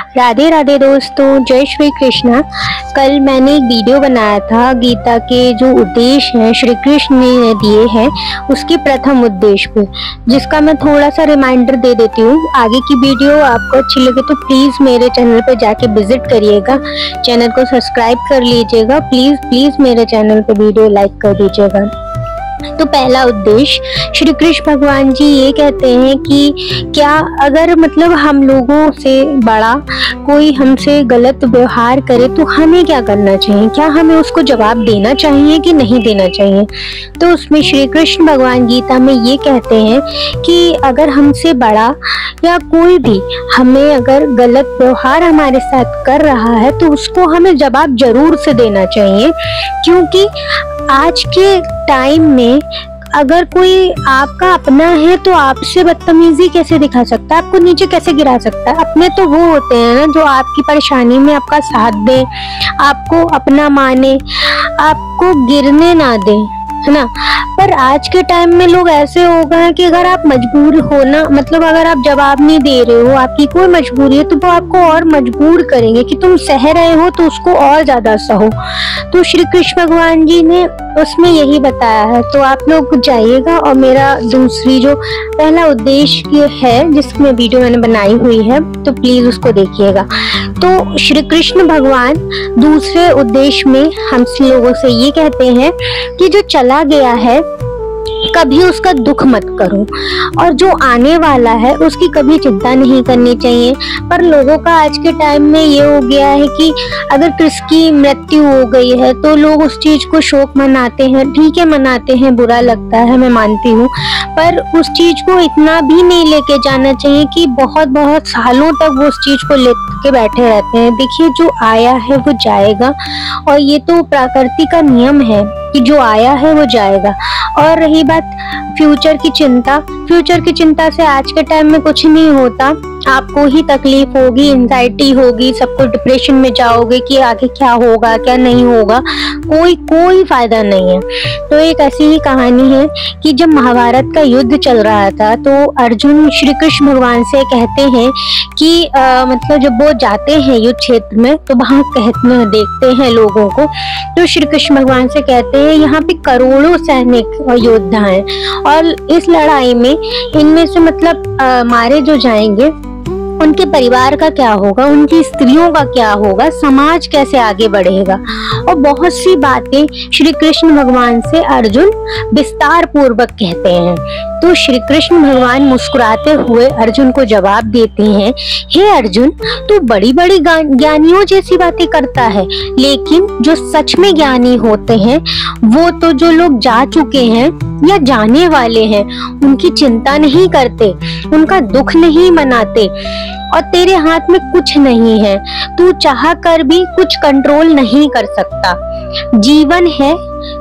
राधे राधे दोस्तों, जय श्री कृष्णा। कल मैंने एक वीडियो बनाया था गीता के जो उद्देश्य हैं श्री कृष्ण ने दिए हैं उसके प्रथम उद्देश्य पे, जिसका मैं थोड़ा सा रिमाइंडर दे देती हूँ। आगे की वीडियो आपको अच्छी लगे तो प्लीज मेरे चैनल पे जाके विजिट करिएगा, चैनल को सब्सक्राइब कर लीजिएगा। प्लीज प्लीज मेरे चैनल पे वीडियो लाइक कर दीजिएगा। तो पहला उद्देश्य श्री कृष्ण भगवान जी ये कहते हैं कि क्या अगर मतलब हम लोगों से बड़ा कोई हमसे गलत व्यवहार करे तो हमें क्या करना चाहिए, क्या हमें उसको जवाब देना चाहिए कि नहीं देना चाहिए। तो उसमें श्री कृष्ण भगवान गीता में ये कहते हैं कि अगर हमसे बड़ा या कोई भी हमें अगर गलत व्यवहार हमारे साथ कर रहा है तो उसको हमें जवाब जरूर से देना चाहिए, क्योंकि आज के टाइम में अगर कोई आपका अपना है तो आपसे बदतमीजी कैसे दिखा सकता है, आपको नीचे कैसे गिरा सकता है। अपने तो वो होते हैं ना जो आपकी परेशानी में आपका साथ दे, आपको अपना माने, आपको गिरने ना दे, है ना। पर आज के टाइम में लोग ऐसे हो गए हैं कि अगर आप मजबूर हो ना, मतलब अगर आप जवाब नहीं दे रहे हो, आपकी कोई मजबूरी है तो वो आपको और मजबूर करेंगे कि तुम सह रहे हो तो उसको और ज्यादा सहो। तो श्री कृष्ण भगवान जी ने उसमें यही बताया है। तो आप लोग जाइएगा और मेरा दूसरी जो पहला उद्देश्य है जिसमें वीडियो मैंने बनाई हुई है तो प्लीज उसको देखिएगा। तो श्री कृष्ण भगवान दूसरे उद्देश्य में हम लोगों से ये कहते हैं कि जो चला गया है कभी उसका दुख मत करो, और जो आने वाला है उसकी कभी चिंता नहीं करनी चाहिए। पर लोगों का आज के टाइम में ये हो गया है कि अगर किसकी मृत्यु हो गई है तो लोग उस चीज को शोक मनाते हैं। ठीक है, मनाते हैं, बुरा लगता है, मैं मानती हूँ, पर उस चीज को इतना भी नहीं लेके जाना चाहिए कि बहुत बहुत सालों तक वो उस चीज को लेके बैठे रहते हैं। देखिए, जो आया है वो जाएगा, और ये तो प्रकृति का नियम है कि जो आया है वो जाएगा। और रही बात फ्यूचर की चिंता से आज के टाइम में कुछ नहीं होता। आपको ही तकलीफ होगी, एंजाइटी होगी, सबको डिप्रेशन में जाओगे कि आगे क्या होगा क्या नहीं होगा, कोई फायदा नहीं है। तो एक ऐसी ही कहानी है कि जब महाभारत का युद्ध चल रहा था तो अर्जुन श्री कृष्ण भगवान से कहते हैं कि मतलब जब वो जाते हैं युद्ध क्षेत्र में तो वहां देखते हैं लोगों को, तो श्री कृष्ण भगवान से कहते हैं यहाँ पे करोड़ों सैनिक और योद्धा हैं, और इस लड़ाई में इनमें से मतलब मारे जो जाएंगे उनके परिवार का क्या होगा, उनकी स्त्रियों का क्या होगा, समाज कैसे आगे बढ़ेगा। और बहुत सी बातें श्री कृष्ण भगवान से अर्जुन विस्तार पूर्वक कहते हैं। तो श्री कृष्ण भगवान मुस्कुराते हुए अर्जुन को जवाब देते हैं, हे अर्जुन, तू बड़ी बड़ी ज्ञानियों जैसी बातें करता है, लेकिन जो सच में ज्ञानी होते हैं वो तो जो लोग जा चुके हैं या जाने वाले हैं उनकी चिंता नहीं करते, उनका दुख नहीं मनाते, और तेरे हाथ में कुछ नहीं है। तू चाह कर भी कुछ कंट्रोल नहीं कर सकता। जीवन है,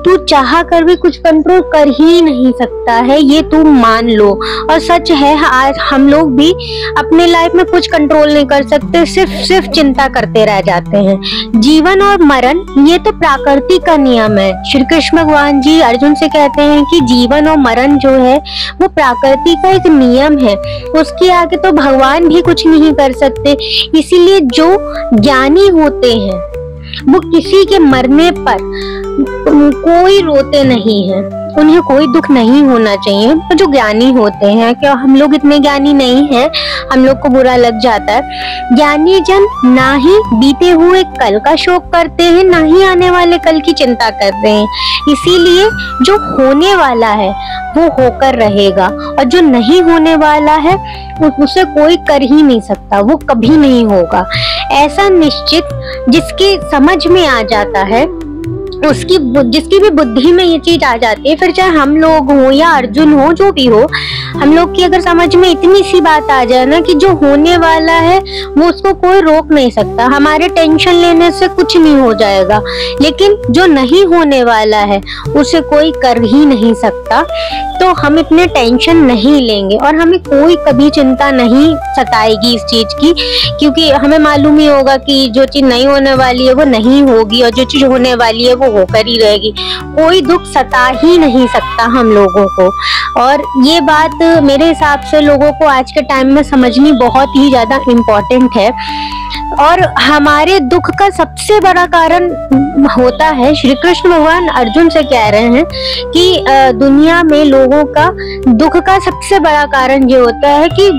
तू चाह कर भी कुछ कंट्रोल कर ही नहीं सकता है, ये तू मान लो। और सच है, आज हम लोग भी अपने लाइफ में कुछ कंट्रोल नहीं कर सकते, सिर्फ चिंता करते रह जाते हैं। जीवन और मरण ये तो प्रकृति का नियम है। श्री कृष्ण भगवान जी अर्जुन से कहते हैं कि जीवन और मरण जो है वो प्रकृति का एक नियम है, उसके आगे तो भगवान भी कुछ नहीं कर सकते। इसीलिए जो ज्ञानी होते हैं वो किसी के मरने पर कोई रोते नहीं है, उन्हें कोई दुख नहीं होना चाहिए। तो जो ज्ञानी होते हैं, क्या हम लोग इतने ज्ञानी नहीं हैं, हम लोग को बुरा लग जाता है। ज्ञानी जन ना ही बीते हुए कल का शोक करते हैं, ना ही आने वाले कल की चिंता करते हैं। इसीलिए जो होने वाला है वो होकर रहेगा, और जो नहीं होने वाला है उसे कोई कर ही नहीं सकता, वो कभी नहीं होगा। ऐसा निश्चित जिसकी समझ में आ जाता है, जिसकी भी बुद्धि में ये चीज आ जाती है, फिर चाहे हम लोग हो या अर्जुन हो, जो भी हो, हम लोग की अगर समझ में इतनी सी बात आ जाए ना कि जो होने वाला है वो उसको कोई रोक नहीं सकता, हमारे टेंशन लेने से कुछ नहीं हो जाएगा। लेकिन जो नहीं होने वाला है उसे कोई कर ही नहीं सकता, तो हम इतने टेंशन नहीं लेंगे और हमें कोई कभी चिंता नहीं सताएगी इस चीज की, क्योंकि हमें मालूम ही होगा कि जो चीज नहीं होने वाली है वो नहीं होगी, और जो चीज होने वाली है वो होकर ही रहेगी। कोई दुख सता ही नहीं सकता हम लोगों को। और ये बात मेरे हिसाब से लोगों को आज के टाइम में समझनी बहुत ही ज्यादा इम्पोर्टेंट है। और हमारे दुख का सबसे बड़ा कारण होता है, श्री कृष्ण भगवान अर्जुन से कह रहे हैं कि दुनिया में लोगों का दुख का सबसे बड़ा कारण ये होता है कि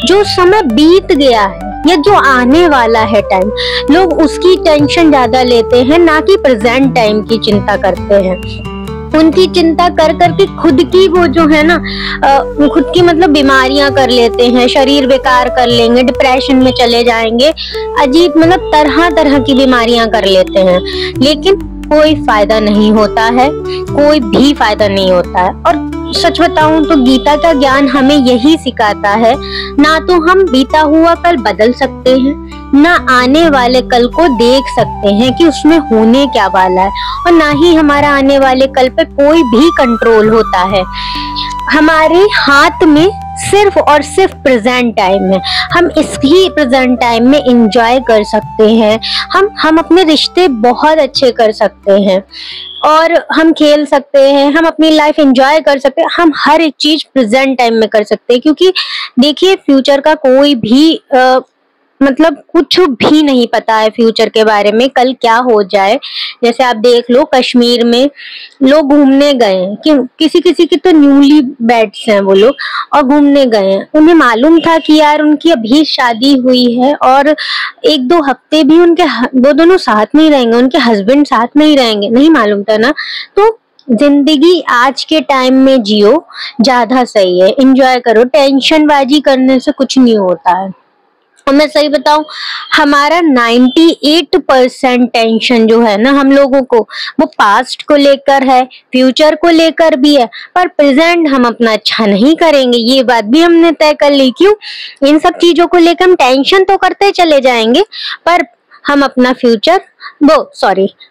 जो समय बीत गया है या जो आने वाला है टाइम, लोग उसकी टेंशन ज्यादा लेते हैं, ना कि प्रेजेंट टाइम की चिंता करते हैं। उनकी चिंता कर करके खुद की वो जो है ना, खुद की मतलब बीमारियां कर लेते हैं, शरीर बेकार कर लेंगे, डिप्रेशन में चले जाएंगे, अजीब मतलब तरह तरह की बीमारियां कर लेते हैं, लेकिन कोई फायदा नहीं होता है, कोई भी फायदा नहीं होता है। और सच बताऊं तो गीता का ज्ञान हमें यही सिखाता है, ना तो हम बीता हुआ कल बदल सकते हैं, ना आने वाले कल को देख सकते हैं कि उसमें होने क्या वाला है, और ना ही हमारा आने वाले कल पे कोई भी कंट्रोल होता है। हमारे हाथ में सिर्फ और सिर्फ प्रेजेंट टाइम है। हम इसी प्रेजेंट टाइम में एंजॉय कर सकते हैं, हम अपने रिश्ते बहुत अच्छे कर सकते हैं, और हम खेल सकते हैं, हम अपनी लाइफ एंजॉय कर सकते हैं, हम हर एक चीज प्रेजेंट टाइम में कर सकते हैं। क्योंकि देखिए, फ्यूचर का कोई भी मतलब कुछ भी नहीं पता है फ्यूचर के बारे में, कल क्या हो जाए। जैसे आप देख लो, कश्मीर में लोग घूमने गए हैं, किसी किसी की तो न्यूली बेड्स हैं वो लोग, और घूमने गए हैं, उन्हें मालूम था कि यार उनकी अभी शादी हुई है और एक दो हफ्ते भी वो दोनों साथ नहीं रहेंगे, उनके हस्बैंड साथ नहीं रहेंगे, नहीं मालूम था ना। तो जिंदगी आज के टाइम में जियो, ज्यादा सही है, एंजॉय करो, टेंशन बाजी करने से कुछ नहीं होता है। और मैं सही बताऊं, हमारा 98% टेंशन जो है ना हम लोगों को, वो पास्ट को लेकर है, फ्यूचर को लेकर भी है, पर प्रेजेंट हम अपना अच्छा नहीं करेंगे, ये बात भी हमने तय कर ली। क्यों? इन सब चीजों को लेकर हम टेंशन तो करते चले जाएंगे, पर हम अपना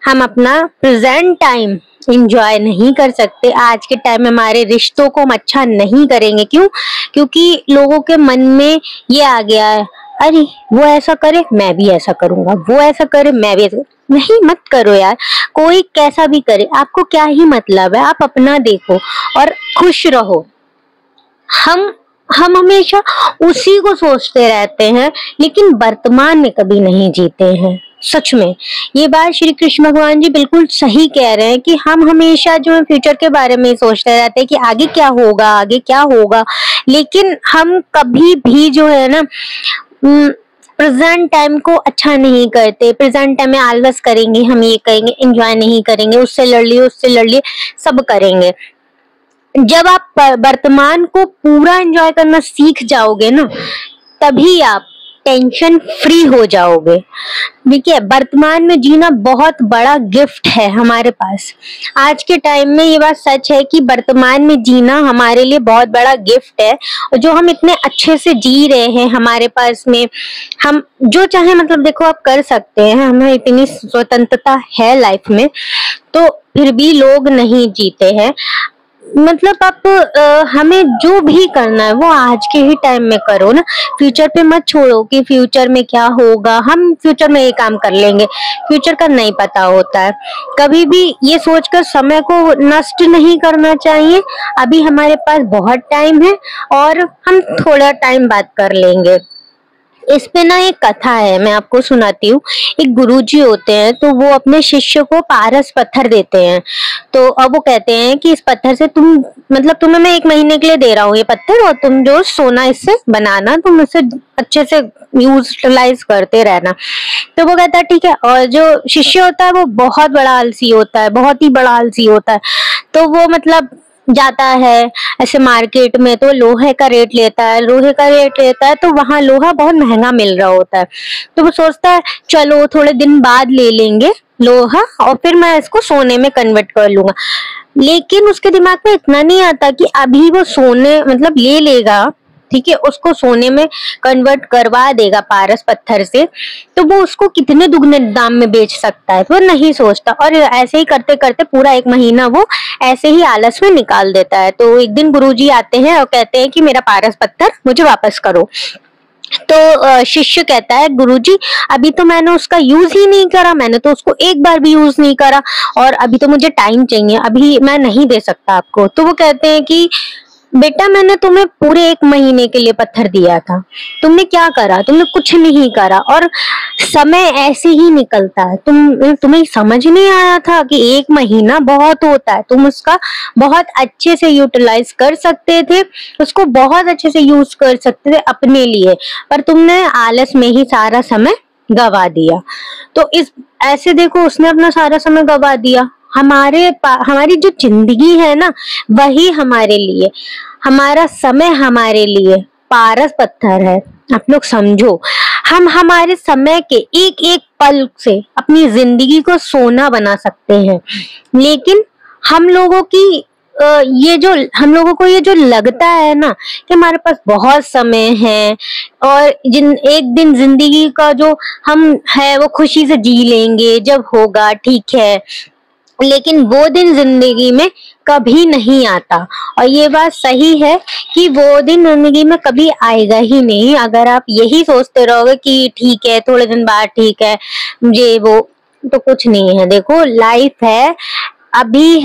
हम अपना प्रेजेंट टाइम इंजॉय नहीं कर सकते। आज के टाइम में हमारे रिश्तों को हम अच्छा नहीं करेंगे। क्यों? क्योंकि लोगों के मन में ये आ गया है, अरे वो ऐसा करे मैं भी ऐसा करूंगा, वो ऐसा करे मैं भी ऐसा। नहीं, मत करो यार, कोई कैसा भी करे, आपको क्या ही मतलब है, आप अपना देखो और खुश रहो। हम हमेशा उसी को सोचते रहते हैं, लेकिन वर्तमान में कभी नहीं जीते हैं। सच में ये बात श्री कृष्ण भगवान जी बिल्कुल सही कह रहे हैं कि हम हमेशा जो है फ्यूचर के बारे में सोचते रहते हैं कि आगे क्या होगा, आगे क्या होगा, लेकिन हम कभी भी जो है ना प्रेजेंट टाइम को अच्छा नहीं करते। प्रेजेंट टाइम में आलस करेंगे, हम ये करेंगे, एंजॉय नहीं करेंगे, उससे लड़ लिए, सब करेंगे। जब आप वर्तमान को पूरा एंजॉय करना सीख जाओगे ना, तभी आप टेंशन फ्री हो जाओगे। देखिए, वर्तमान में जीना बहुत बड़ा गिफ्ट है हमारे पास। आज के टाइम में ये बात सच है कि वर्तमान में जीना हमारे लिए बहुत बड़ा गिफ्ट है, और जो हम इतने अच्छे से जी रहे हैं, हमारे पास में हम जो चाहे मतलब देखो आप कर सकते हैं, हमें इतनी स्वतंत्रता है लाइफ में, तो फिर भी लोग नहीं जीते हैं। मतलब आप हमें जो भी करना है वो आज के ही टाइम में करो ना, फ्यूचर पे मत छोड़ो कि फ्यूचर में क्या होगा, हम फ्यूचर में ये काम कर लेंगे, फ्यूचर का नहीं पता होता है। कभी भी ये सोचकर समय को नष्ट नहीं करना चाहिए। अभी हमारे पास बहुत टाइम है और हम थोड़ा टाइम बाद कर लेंगे। इस पे ना एक कथा है, मैं आपको सुनाती हूँ। एक गुरुजी होते हैं, तो वो अपने शिष्य को पारस पत्थर देते हैं। तो अब वो कहते हैं कि इस पत्थर से तुम्हें मैं 1 महीने के लिए दे रहा हूँ ये पत्थर, और तुम जो सोना इससे बनाना, तुम इससे अच्छे से यूटिलाइज करते रहना। तो वो कहता है ठीक है। और जो शिष्य होता है वो बहुत बड़ा आलसी होता है, बहुत ही बड़ा आलसी होता है। तो वो मतलब जाता है ऐसे मार्केट में, तो लोहे का रेट लेता है, तो वहां लोहा बहुत महंगा मिल रहा होता है। तो वो सोचता है चलो थोड़े दिन बाद ले लेंगे लोहा, और फिर मैं इसको सोने में कन्वर्ट कर लूंगा। लेकिन उसके दिमाग में इतना नहीं आता कि अभी वो सोने मतलब ले लेगा, ठीक है, उसको सोने में कन्वर्ट करवा देगा पारस पत्थर से, तो वो उसको कितने दुगने दाम में बेच सकता है, वो नहीं सोचता। और ऐसे ही करते करते पूरा 1 महीना वो ऐसे ही आलस में निकाल देता है। तो एक दिन गुरुजी आते हैं और कहते हैं कि मेरा पारस पत्थर मुझे वापस करो। तो शिष्य कहता है गुरुजी अभी तो मैंने उसका यूज ही नहीं करा, मैंने तो उसको एक बार भी यूज नहीं करा, और अभी तो मुझे टाइम चाहिए, अभी मैं नहीं दे सकता आपको। तो वो कहते हैं कि बेटा मैंने तुम्हें पूरे 1 महीने के लिए पत्थर दिया था, तुमने क्या करा? तुमने कुछ नहीं करा और समय ऐसे ही निकलता है। तुम्हें समझ नहीं आया था कि 1 महीना बहुत होता है, तुम उसका बहुत अच्छे से यूटिलाइज कर सकते थे, उसको बहुत अच्छे से यूज कर सकते थे अपने लिए, पर तुमने आलस में ही सारा समय गवा दिया। तो इस ऐसे देखो, उसने अपना सारा समय गवा दिया। हमारी जो जिंदगी है ना, वही हमारे लिए, हमारा समय हमारे लिए पारस पत्थर है। आप लोग समझो, हम हमारे समय के एक एक पल से अपनी जिंदगी को सोना बना सकते हैं, लेकिन हम लोगों की हम लोगों को ये जो लगता है ना कि हमारे पास बहुत समय है और एक दिन जिंदगी का जो हम है वो खुशी से जी लेंगे जब होगा, ठीक है, लेकिन वो दिन जिंदगी में कभी नहीं आता। और ये बात सही है कि वो दिन जिंदगी में कभी आएगा ही नहीं। अगर आप यही सोचते रहोगे कि ठीक है थोड़े दिन बाद, ठीक है ये वो, तो कुछ नहीं है। देखो लाइफ है, अभी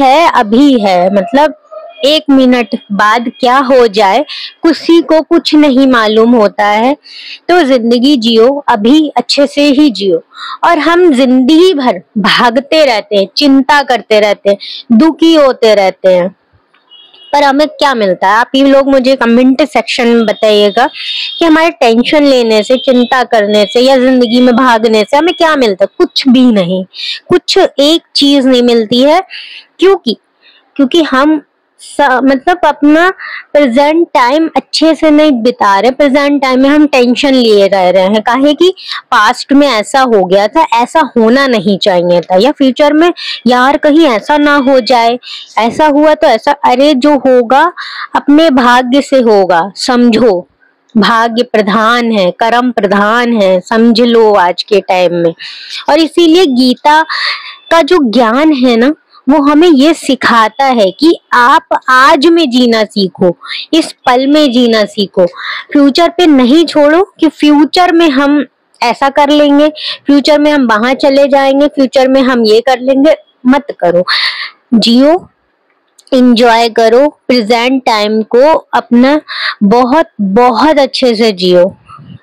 है, मतलब 1 मिनट बाद क्या हो जाए किसी को कुछ नहीं मालूम होता है। तो जिंदगी जियो, अभी अच्छे से ही जियो। और हम जिंदगी भर भागते रहते हैं, चिंता करते रहते हैं, दुखी होते रहते हैं, पर हमें क्या मिलता है? आप ये लोग मुझे कमेंट सेक्शन में बताइएगा कि हमारे टेंशन लेने से, चिंता करने से या जिंदगी में भागने से हमें क्या मिलता है? कुछ भी नहीं, कुछ एक चीज नहीं मिलती है। क्योंकि हम मतलब अपना प्रेजेंट टाइम अच्छे से नहीं बिता रहे। प्रेजेंट टाइम में हम टेंशन लिए रह रहे हैं, काहे कि पास्ट में ऐसा हो गया था, ऐसा होना नहीं चाहिए था, या फ्यूचर में यार कहीं ऐसा ना हो जाए, ऐसा हुआ तो ऐसा। अरे जो होगा अपने भाग्य से होगा, समझो। भाग्य प्रधान है, कर्म प्रधान है, समझ लो आज के टाइम में। और इसीलिए गीता का जो ज्ञान है ना, वो हमें ये सिखाता है कि आप आज में जीना सीखो, इस पल में जीना सीखो। फ्यूचर पे नहीं छोड़ो कि फ्यूचर में हम ऐसा कर लेंगे, फ्यूचर में हम वहां चले जाएंगे, फ्यूचर में हम ये कर लेंगे। मत करो, जियो, इंजॉय करो प्रेजेंट टाइम को अपना, बहुत बहुत अच्छे से जियो।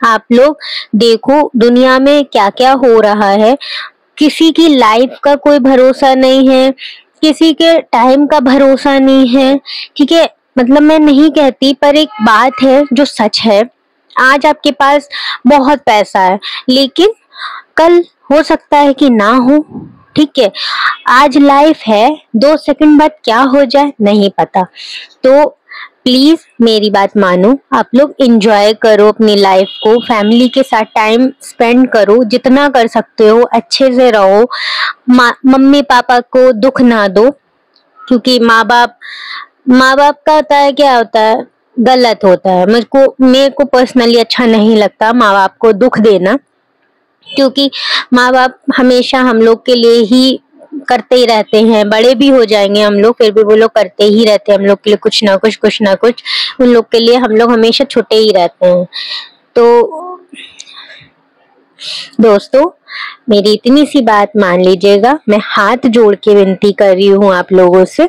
आप लोग देखो दुनिया में क्या क्या हो रहा है, किसी की लाइफ का कोई भरोसा नहीं है, किसी के टाइम का भरोसा नहीं है, ठीक है। मतलब मैं नहीं कहती, पर एक बात है जो सच है, आज आपके पास बहुत पैसा है, लेकिन कल हो सकता है कि ना हो, ठीक है। आज लाइफ है, 2 सेकंड बाद क्या हो जाए नहीं पता। तो प्लीज मेरी बात मानो, आप लोग एंजॉय करो अपनी लाइफ को, फैमिली के साथ टाइम स्पेंड करो, जितना कर सकते हो अच्छे से रहो। मम्मी पापा को दुख ना दो, क्योंकि माँ बाप का होता है, क्या होता है, गलत होता है। मेरे को पर्सनली अच्छा नहीं लगता माँ बाप को दुख देना, क्योंकि माँ बाप हमेशा हम लोग के लिए ही करते ही रहते हैं। बड़े भी हो जाएंगे हम लोग, फिर भी वो लोग करते ही रहते हैं हम लोग के लिए कुछ ना कुछ। उन लोग के लिए हम लोग हमेशा छोटे ही रहते हैं। तो दोस्तों, मेरी इतनी सी बात मान लीजिएगा। मैं हाथ जोड़ के विनती कर रही हूँ आप लोगों से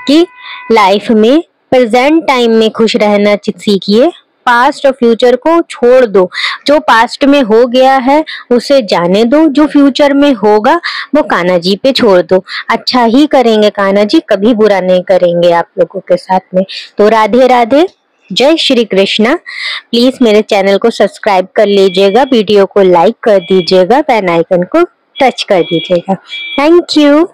कि लाइफ में प्रेजेंट टाइम में खुश रहना सीखिए। पास्ट और फ्यूचर को छोड़ दो, जो पास्ट में हो गया है उसे जाने दो, जो फ्यूचर में होगा वो कान्हा जी पे छोड़ दो। अच्छा ही करेंगे कान्हा जी, कभी बुरा नहीं करेंगे आप लोगों के साथ में। तो राधे राधे, जय श्री कृष्णा। प्लीज मेरे चैनल को सब्सक्राइब कर लीजिएगा, वीडियो को लाइक कर दीजिएगा, बेल आइकन को टच कर दीजिएगा। Thank you.